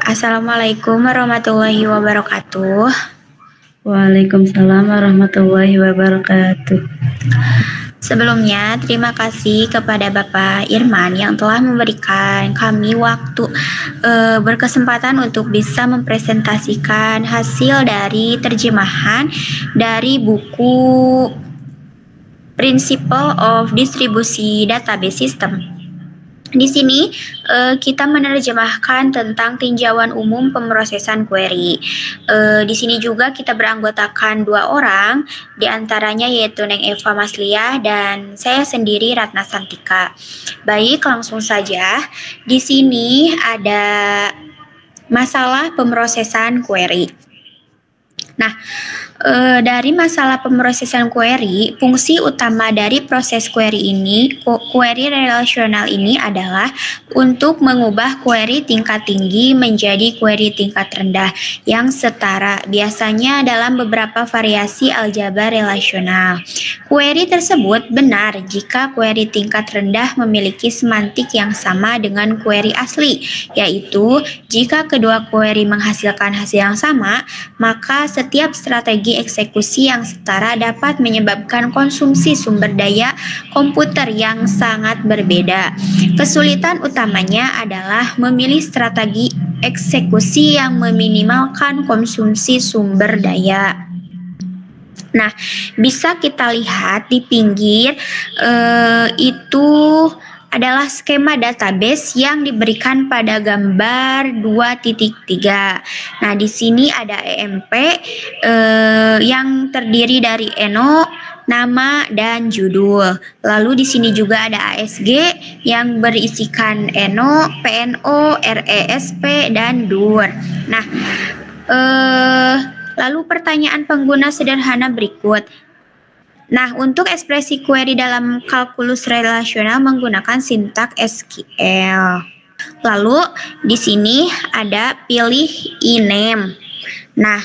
Assalamualaikum warahmatullahi wabarakatuh. Waalaikumsalam warahmatullahi wabarakatuh. Sebelumnya, terima kasih kepada Bapak Irman yang telah memberikan kami waktu berkesempatan untuk bisa mempresentasikan hasil dari terjemahan dari buku Principle of Distributed Database System. Di sini kita menerjemahkan tentang tinjauan umum pemrosesan query. Di sini juga kita beranggotakan 2 orang, diantaranya yaitu Neng Eva Masliah dan saya sendiri Ratna Santika. Baik, langsung saja. Di sini ada masalah pemrosesan query. Nah, dari masalah pemrosesan query, fungsi utama dari proses query relasional ini adalah untuk mengubah query tingkat tinggi menjadi query tingkat rendah yang setara, biasanya dalam beberapa variasi aljabar relasional. Query tersebut benar jika query tingkat rendah memiliki semantik yang sama dengan query asli, yaitu jika kedua query menghasilkan hasil yang sama, maka setiap strategi eksekusi yang setara dapat menyebabkan konsumsi sumber daya komputer yang sangat berbeda. Kesulitan utamanya adalah memilih strategi eksekusi yang meminimalkan konsumsi sumber daya. Nah, bisa kita lihat di pinggir itu adalah skema database yang diberikan pada gambar 2.3. Nah, di sini ada EMP yang terdiri dari eno, nama, dan judul. Lalu di sini juga ada ASG yang berisikan eno, PNO, RESP, dan DUR. Nah, lalu pertanyaan pengguna sederhana berikut. Nah, untuk ekspresi query dalam kalkulus relasional menggunakan sintak SQL. Lalu di sini ada pilih ename. Nah,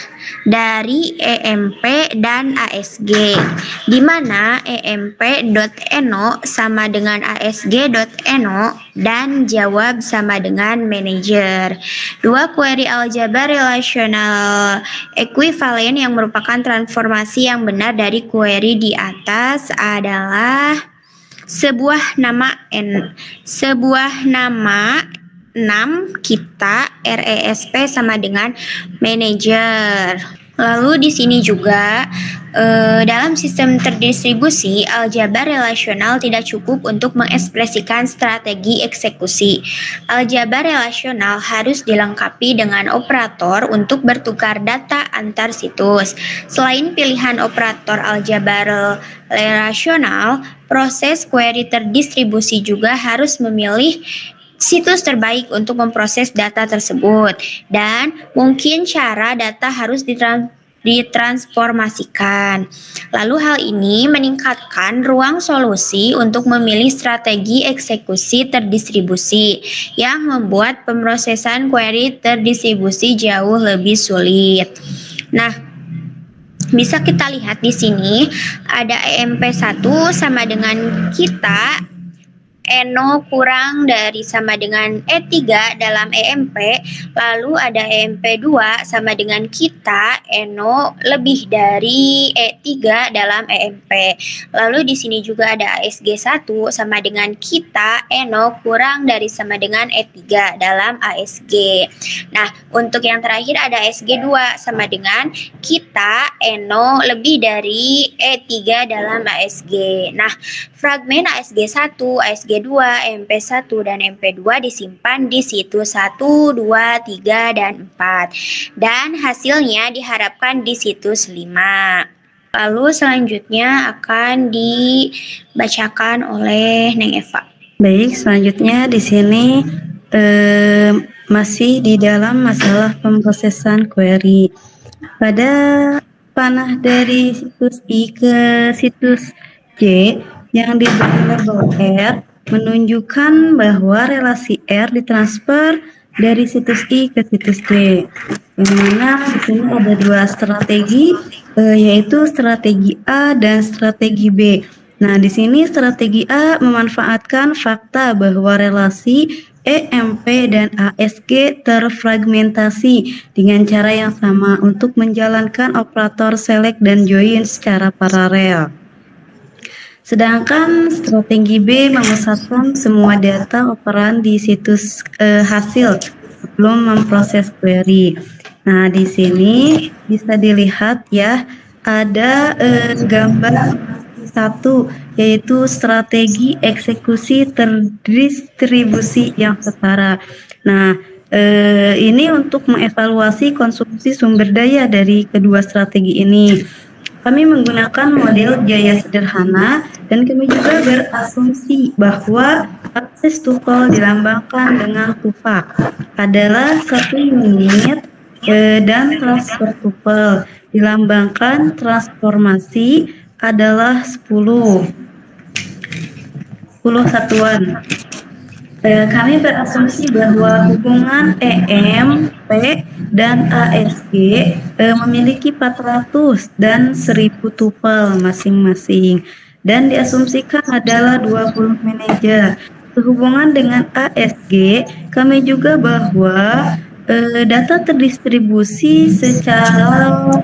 dari EMP dan ASG, di mana EMP.eno sama dengan ASG.eno dan jawab sama dengan manager. 2 query aljabar relasional ekuivalen yang merupakan transformasi yang benar dari query di atas adalah sebuah nama 6 kita RESP sama dengan manager. Lalu di sini juga dalam sistem terdistribusi aljabar relasional tidak cukup untuk mengekspresikan strategi eksekusi. Aljabar relasional harus dilengkapi dengan operator untuk bertukar data antar situs. Selain pilihan operator aljabar relasional, proses query terdistribusi juga harus memilih situs terbaik untuk memproses data tersebut, dan mungkin cara data harus ditransformasikan. Lalu hal ini meningkatkan ruang solusi untuk memilih strategi eksekusi terdistribusi yang membuat pemrosesan query terdistribusi jauh lebih sulit. Nah, bisa kita lihat di sini ada EMP1 sama dengan kita, eno kurang dari sama dengan E3 dalam EMP, lalu ada EMP2 sama dengan kita, eno lebih dari E3 dalam EMP. Lalu di sini juga ada ASG1 sama dengan kita, eno kurang dari sama dengan E3 dalam ASG. Nah, untuk yang terakhir ada ASG2 sama dengan kita, eno lebih dari E3 dalam ASG. Nah, fragmen ASG1, ASG2, MP1, dan MP2 disimpan di situs 1, 2, 3, dan 4. Dan hasilnya diharapkan di situs 5. Lalu selanjutnya akan dibacakan oleh Neng Eva. Baik, selanjutnya di sini masih di dalam masalah pemrosesan query. Pada panah dari situs I ke situs J yang diberi label R menunjukkan bahwa relasi R ditransfer dari situs I ke situs J. Yang mana di sini ada 2 strategi, yaitu strategi A dan strategi B. Nah, di sini strategi A memanfaatkan fakta bahwa relasi EMP dan ASG terfragmentasi dengan cara yang sama untuk menjalankan operator select dan join secara paralel. Sedangkan strategi B memusatkan semua data operan di situs hasil sebelum memproses query. Nah, di sini bisa dilihat ya, ada gambar satu, yaitu strategi eksekusi terdistribusi yang setara. Nah, ini untuk mengevaluasi konsumsi sumber daya dari kedua strategi ini. Kami menggunakan model biaya sederhana dan kami juga berasumsi bahwa akses tuple dilambangkan dengan tupak adalah 1 unit dan transfer tuple dilambangkan transformasi adalah 10 satuan. Kami berasumsi bahwa hubungan EMP dan ASG memiliki 400 dan 1000 tupel masing-masing dan diasumsikan adalah 20 manajer. Sehubungan dengan ASG, kami juga bahwa data terdistribusi secara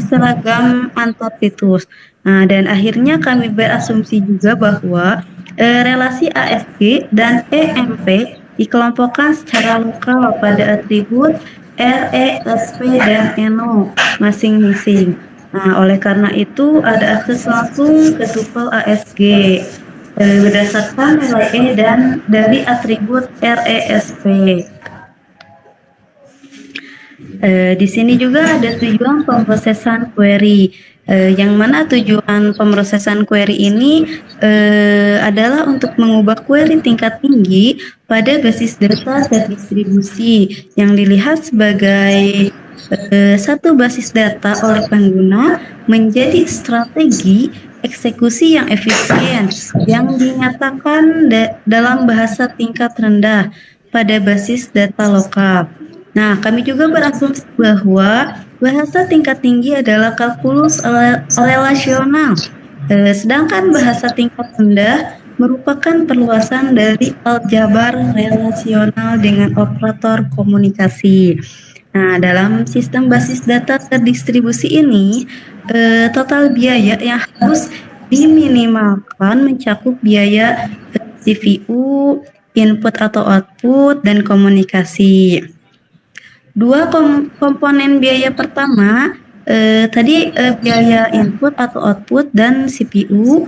seragam antar situs. Nah, dan akhirnya kami berasumsi juga bahwa relasi ASG dan EMP dikelompokkan secara lokal pada atribut RESP dan NO masing-masing. Nah, oleh karena itu ada akses langsung ke tupel ASG berdasarkan nilai E dan dari atribut RESP. Di sini juga ada tujuan pemrosesan query. Yang mana tujuan pemrosesan query ini adalah untuk mengubah query tingkat tinggi pada basis data terdistribusi yang dilihat sebagai satu basis data oleh pengguna menjadi strategi eksekusi yang efisien yang dinyatakan dalam bahasa tingkat rendah pada basis data lokal. Nah, kami juga berasumsi bahwa bahasa tingkat tinggi adalah kalkulus relasional, sedangkan bahasa tingkat rendah merupakan perluasan dari aljabar relasional dengan operator komunikasi. Nah, dalam sistem basis data terdistribusi ini, total biaya yang harus diminimalkan mencakup biaya CPU, input atau output, dan komunikasi. Dua komponen biaya pertama tadi biaya input atau output dan CPU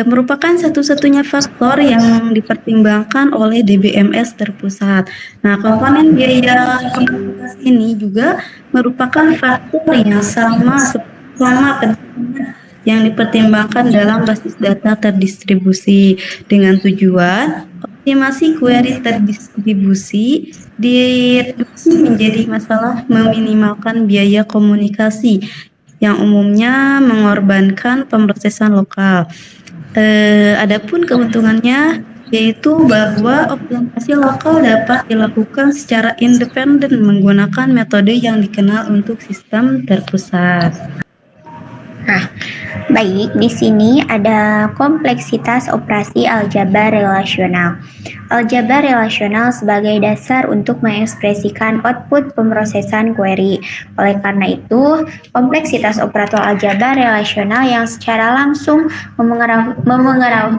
merupakan satu-satunya faktor yang dipertimbangkan oleh DBMS terpusat. Nah, komponen biaya komunikasi ini juga merupakan faktor yang sama yang dipertimbangkan dalam basis data terdistribusi dengan tujuan optimasi query terdistribusi direduksi menjadi masalah meminimalkan biaya komunikasi yang umumnya mengorbankan pemrosesan lokal. Adapun keuntungannya yaitu bahwa optimasi lokal dapat dilakukan secara independen menggunakan metode yang dikenal untuk sistem terpusat. Nah, baik, di sini ada kompleksitas operasi aljabar relasional. Aljabar relasional sebagai dasar untuk mengekspresikan output pemrosesan query. Oleh karena itu, kompleksitas operator aljabar relasional yang secara langsung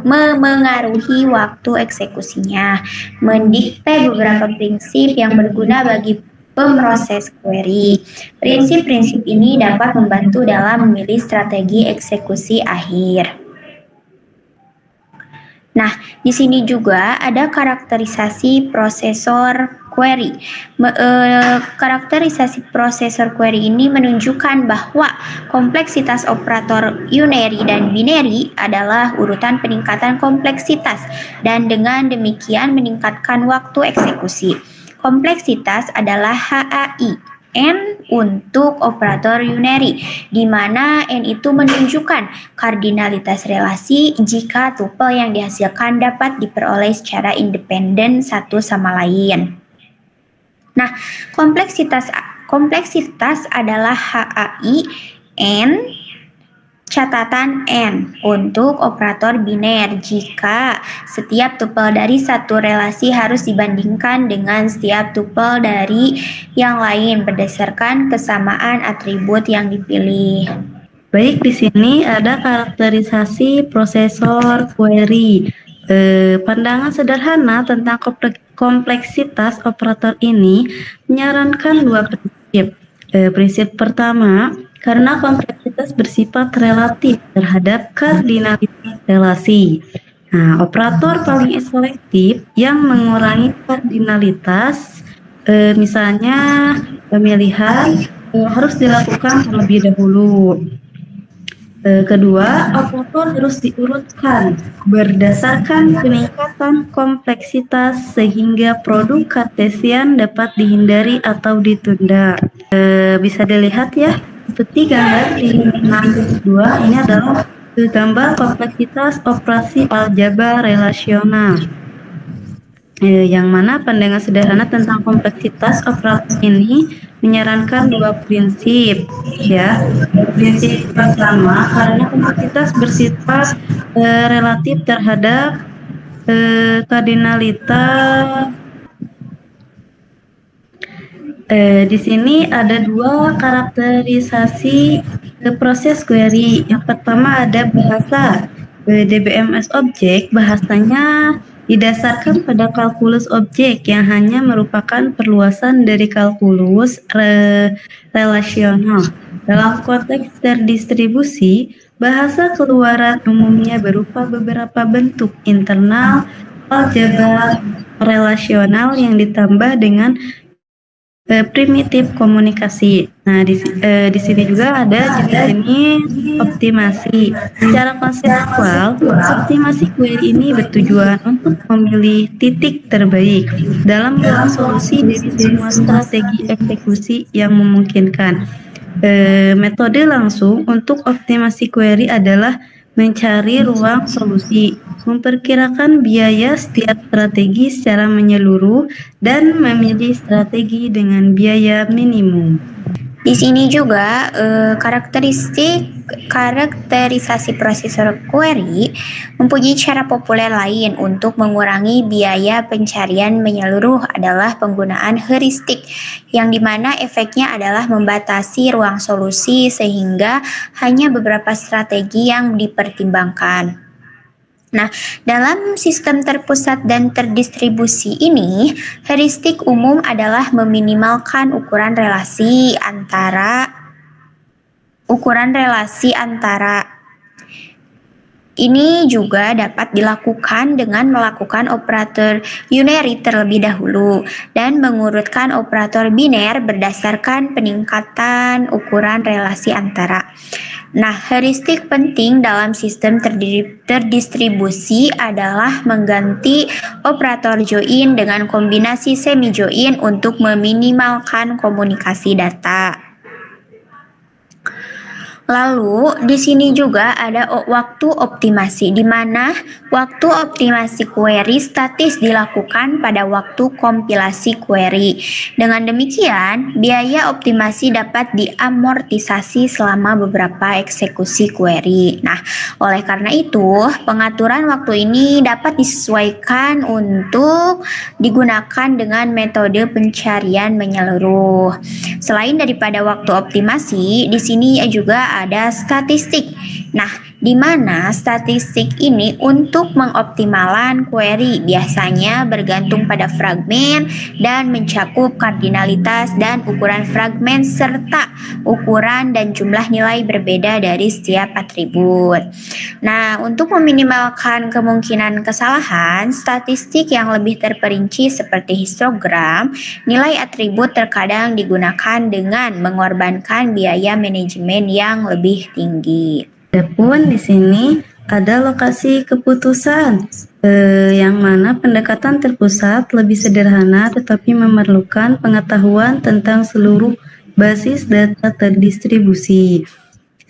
memengaruhi waktu eksekusinya, mendikte beberapa prinsip yang berguna bagi pemroses query. Prinsip-prinsip ini dapat membantu dalam memilih strategi eksekusi akhir. Nah, di sini juga ada karakterisasi prosesor query. Karakterisasi prosesor query ini menunjukkan bahwa kompleksitas operator unary dan binary adalah urutan peningkatan kompleksitas dan dengan demikian meningkatkan waktu eksekusi. Kompleksitas adalah HAI N untuk operator unary, di mana N itu menunjukkan kardinalitas relasi jika tupel yang dihasilkan dapat diperoleh secara independen satu sama lain. Nah, kompleksitas adalah HAI N catatan N untuk operator biner jika setiap tupel dari satu relasi harus dibandingkan dengan setiap tupel dari yang lain berdasarkan kesamaan atribut yang dipilih. Baik, di sini ada karakterisasi prosesor query. Pandangan sederhana tentang kompleksitas operator ini menyarankan dua prinsip. Prinsip pertama, karena kompleksitas bersifat relatif terhadap kardinalitas relasi. Nah, operator paling selektif yang mengurangi kardinalitas, misalnya pemilihan harus dilakukan terlebih dahulu. Kedua, operator harus diurutkan berdasarkan peningkatan kompleksitas sehingga produk kartesian dapat dihindari atau ditunda. Bisa dilihat ya, seperti gambar di 6.2 ini adalah gambar kompleksitas operasi aljabar relasional. Yang mana pandangan sederhana tentang kompleksitas operator ini menyarankan dua prinsip, ya. Prinsip pertama, karena kompleksitas bersifat relatif terhadap kardinalitas. Di sini ada dua karakterisasi proses query. Yang pertama ada bahasa. DBMS objek bahasanya didasarkan pada kalkulus objek yang hanya merupakan perluasan dari kalkulus relasional. Dalam konteks terdistribusi, bahasa keluaran umumnya berupa beberapa bentuk internal aljabar relasional yang ditambah dengan primitif komunikasi. Nah, di sini juga ada jenis optimasi. Secara konseptual, optimasi query ini bertujuan untuk memilih titik terbaik dalam ruang solusi dari semua strategi eksekusi yang memungkinkan. Metode langsung untuk optimasi query adalah mencari ruang solusi, memperkirakan biaya setiap strategi secara menyeluruh, dan memilih strategi dengan biaya minimum. Di sini juga karakterisasi prosesor query mempunyai cara populer lain untuk mengurangi biaya pencarian menyeluruh adalah penggunaan heuristik, yang dimana efeknya adalah membatasi ruang solusi sehingga hanya beberapa strategi yang dipertimbangkan. Nah, dalam sistem terpusat dan terdistribusi ini, heuristik umum adalah meminimalkan ukuran relasi antara ini juga dapat dilakukan dengan melakukan operator unary terlebih dahulu dan mengurutkan operator biner berdasarkan peningkatan ukuran relasi antara. Nah, heuristik penting dalam sistem terdistribusi adalah mengganti operator join dengan kombinasi semi join untuk meminimalkan komunikasi data. Lalu di sini juga ada waktu optimasi, di mana waktu optimasi query statis dilakukan pada waktu kompilasi query. Dengan demikian, biaya optimasi dapat diamortisasi selama beberapa eksekusi query. Nah, oleh karena itu, pengaturan waktu ini dapat disesuaikan untuk digunakan dengan metode pencarian menyeluruh. Selain daripada waktu optimasi, di sini juga ada statistik. Nah, di mana statistik ini untuk mengoptimalkan query biasanya bergantung pada fragmen dan mencakup kardinalitas dan ukuran fragmen serta ukuran dan jumlah nilai berbeda dari setiap atribut. Nah, untuk meminimalkan kemungkinan kesalahan, statistik yang lebih terperinci seperti histogram, nilai atribut terkadang digunakan dengan mengorbankan biaya manajemen yang lebih tinggi. Adapun di sini ada lokasi keputusan, yang mana pendekatan terpusat lebih sederhana tetapi memerlukan pengetahuan tentang seluruh basis data terdistribusi.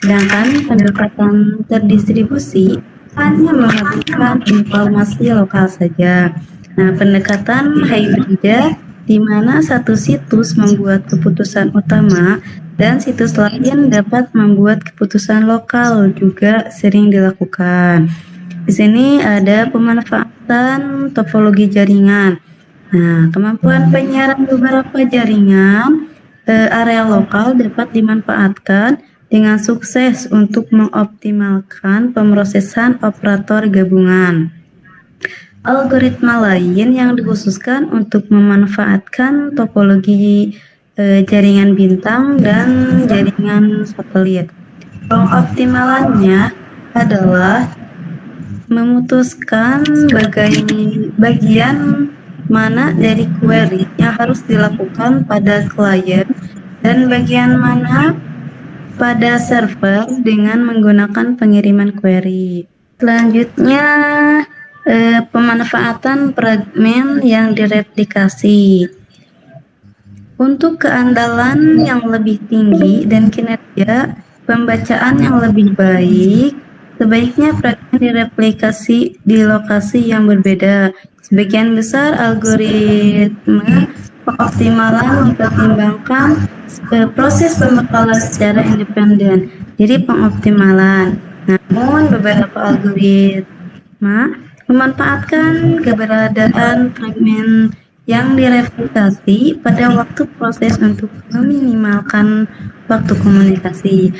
Sedangkan pendekatan terdistribusi hanya menghabiskan informasi lokal saja. Nah, pendekatan hybrida di mana satu situs membuat keputusan utama dan situs lain dapat membuat keputusan lokal juga sering dilakukan. Di sini ada pemanfaatan topologi jaringan. Nah, kemampuan penyiaran beberapa jaringan area lokal dapat dimanfaatkan dengan sukses untuk mengoptimalkan pemrosesan operator gabungan. Algoritma lain yang dikhususkan untuk memanfaatkan topologi jaringan bintang dan jaringan satelit. Pengoptimalannya adalah memutuskan bagian mana dari query yang harus dilakukan pada klien dan bagian mana pada server dengan menggunakan pengiriman query. Selanjutnya, pemanfaatan fragmen yang direplikasi. Untuk keandalan yang lebih tinggi dan kinerja pembacaan yang lebih baik, sebaiknya fragmen direplikasi di lokasi yang berbeda. Sebagian besar algoritma pengoptimalan mempertimbangkan proses pembekalan secara independen. Jadi pengoptimalan. Namun beberapa algoritma memanfaatkan keberadaan fragmen yang direplikasi pada waktu proses untuk meminimalkan waktu komunikasi.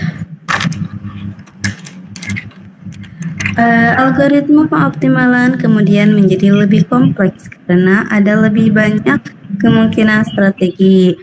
Algoritma pengoptimalan kemudian menjadi lebih kompleks karena ada lebih banyak kemungkinan strategi.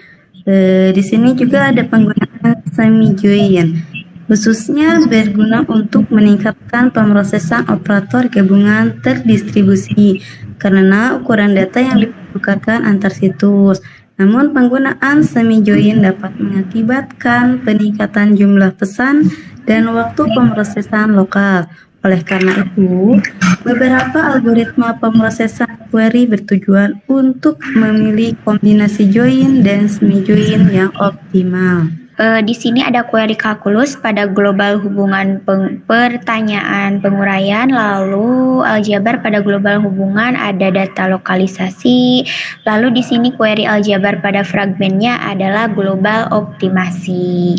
Di sini juga ada penggunaan semi-join, khususnya berguna untuk meningkatkan pemrosesan operator gabungan terdistribusi karena ukuran data yang dipertukarkan antar situs. Namun penggunaan semi-join dapat mengakibatkan peningkatan jumlah pesan dan waktu pemrosesan lokal. Oleh karena itu, beberapa algoritma pemrosesan query bertujuan untuk memilih kombinasi join dan semi-join yang optimal. Di sini ada query kalkulus pada global hubungan pertanyaan penguraian, lalu aljabar pada global hubungan ada data lokalisasi, lalu di sini query aljabar pada fragmennya adalah global optimasi.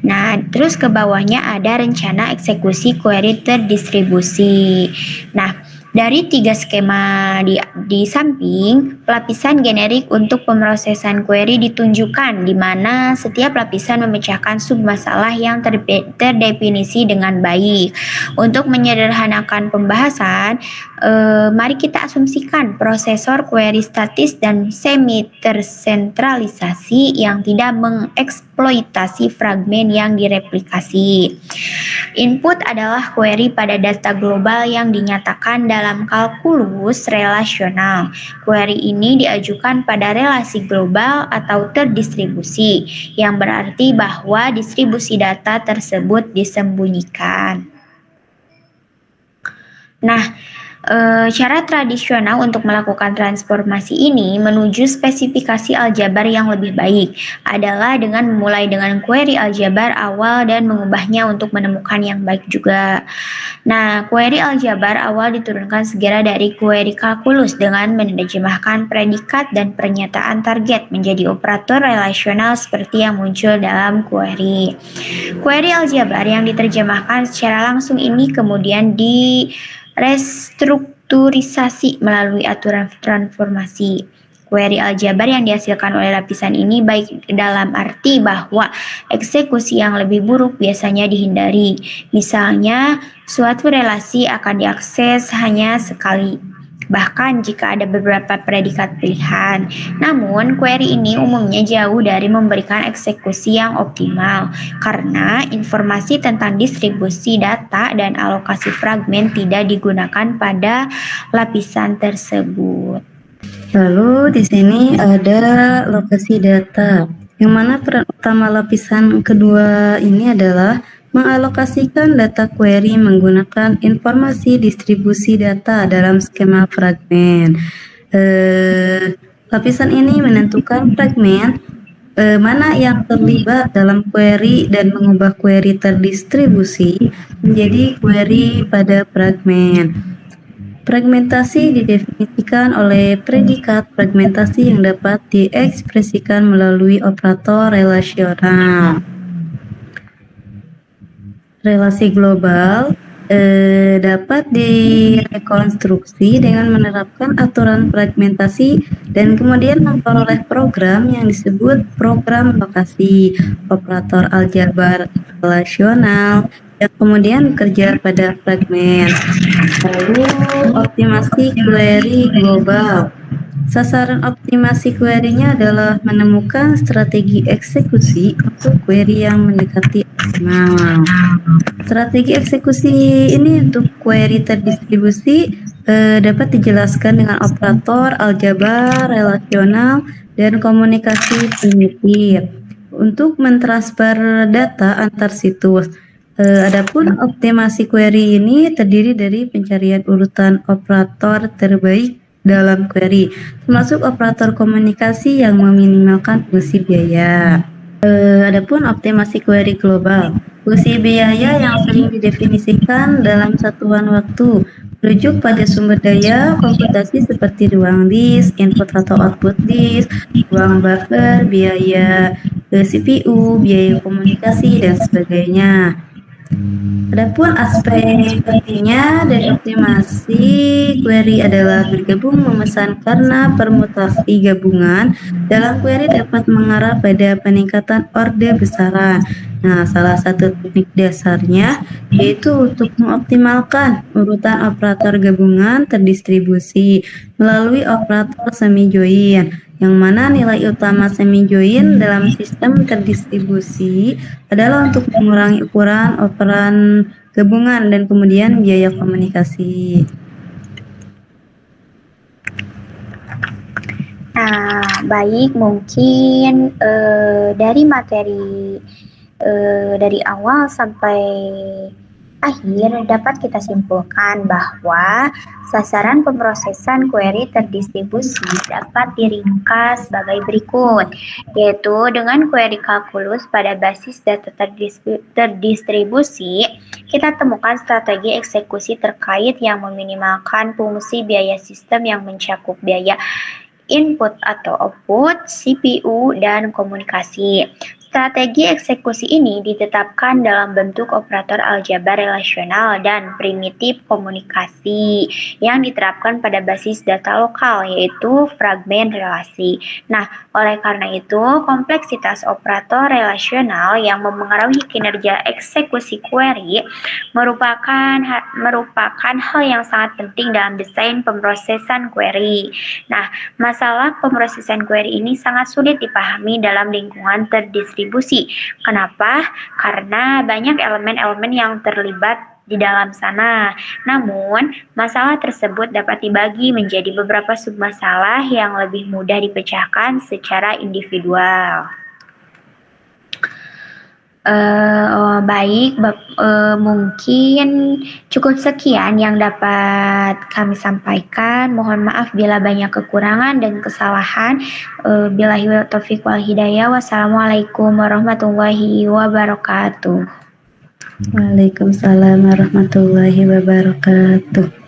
Nah, terus ke bawahnya ada rencana eksekusi query terdistribusi. Nah, dari 3 skema di samping, lapisan generik untuk pemrosesan query ditunjukkan di mana setiap lapisan memecahkan submasalah yang terdefinisi dengan baik. Untuk menyederhanakan pembahasan, mari kita asumsikan prosesor query statis dan semi tersentralisasi yang tidak mengeksploitasi fragmen yang direplikasi. Input adalah query pada data global yang dinyatakan dalam kalkulus relasional. Query ini diajukan pada relasi global atau terdistribusi, yang berarti bahwa distribusi data tersebut disembunyikan. Nah, cara tradisional untuk melakukan transformasi ini menuju spesifikasi aljabar yang lebih baik adalah dengan memulai dengan query aljabar awal dan mengubahnya untuk menemukan yang baik juga. Nah, query aljabar awal diturunkan segera dari query kalkulus dengan menerjemahkan predikat dan pernyataan target menjadi operator relasional seperti yang muncul dalam query. Query aljabar yang diterjemahkan secara langsung ini kemudian restrukturisasi melalui aturan transformasi. Query aljabar yang dihasilkan oleh lapisan ini baik dalam arti bahwa eksekusi yang lebih buruk biasanya dihindari. Misalnya, suatu relasi akan diakses hanya sekali, bahkan jika ada beberapa predikat pilihan. Namun, query ini umumnya jauh dari memberikan eksekusi yang optimal karena informasi tentang distribusi data dan alokasi fragmen tidak digunakan pada lapisan tersebut. Lalu di sini ada lokasi data, yang mana peran utama lapisan kedua ini adalah mengalokasikan data query menggunakan informasi distribusi data dalam skema fragmen. Lapisan ini menentukan fragmen mana yang terlibat dalam query dan mengubah query terdistribusi menjadi query pada fragmen. Fragmentasi didefinisikan oleh predikat fragmentasi yang dapat diekspresikan melalui operator relasional. Relasi global dapat direkonstruksi dengan menerapkan aturan fragmentasi dan kemudian memperoleh program yang disebut program lokasi, operator aljabar relasional, yang kemudian bekerja pada fragmen. Lalu optimasi query global. Sasaran optimasi query-nya adalah menemukan strategi eksekusi untuk query yang mendekati optimal. Strategi eksekusi ini untuk query terdistribusi dapat dijelaskan dengan operator aljabar, relasional, dan komunikasi primitif untuk mentransfer data antar situs. Adapun optimasi query ini terdiri dari pencarian urutan operator terbaik dalam query, termasuk operator komunikasi yang meminimalkan fungsi biaya. Adapun optimasi query global, fungsi biaya yang sering didefinisikan dalam satuan waktu merujuk pada sumber daya komputasi seperti ruang disk, input atau output disk, ruang buffer, biaya CPU, biaya komunikasi, dan sebagainya. Adapun aspek pentingnya dari optimasi query adalah bergabung memesan karena permutasi gabungan dalam query dapat mengarah pada peningkatan orde besaran. Nah, salah satu teknik dasarnya yaitu untuk mengoptimalkan urutan operator gabungan terdistribusi melalui operator semi join, yang mana nilai utama semi join dalam sistem terdistribusi adalah untuk mengurangi ukuran operan gabungan dan kemudian biaya komunikasi. Nah, baik, mungkin dari materi dari awal sampai akhir dapat kita simpulkan bahwa sasaran pemrosesan query terdistribusi dapat diringkas sebagai berikut, yaitu dengan query kalkulus pada basis data terdistribusi, kita temukan strategi eksekusi terkait yang meminimalkan fungsi biaya sistem yang mencakup biaya input atau output, CPU, dan komunikasi. Strategi eksekusi ini ditetapkan dalam bentuk operator aljabar relasional dan primitif komunikasi yang diterapkan pada basis data lokal, yaitu fragmen relasi. Nah, oleh karena itu, kompleksitas operator relasional yang memengaruhi kinerja eksekusi query merupakan hal yang sangat penting dalam desain pemrosesan query. Nah, masalah pemrosesan query ini sangat sulit dipahami dalam lingkungan terdistribusi. Kenapa? Karena banyak elemen-elemen yang terlibat di dalam sana. Namun, masalah tersebut dapat dibagi menjadi beberapa submasalah yang lebih mudah dipecahkan secara individual. Baik, mungkin cukup sekian yang dapat kami sampaikan. Mohon maaf bila banyak kekurangan dan kesalahan. Billahi taufiq wal hidayah. Wassalamualaikum warahmatullahi wabarakatuh. Waalaikumsalam warahmatullahi wabarakatuh.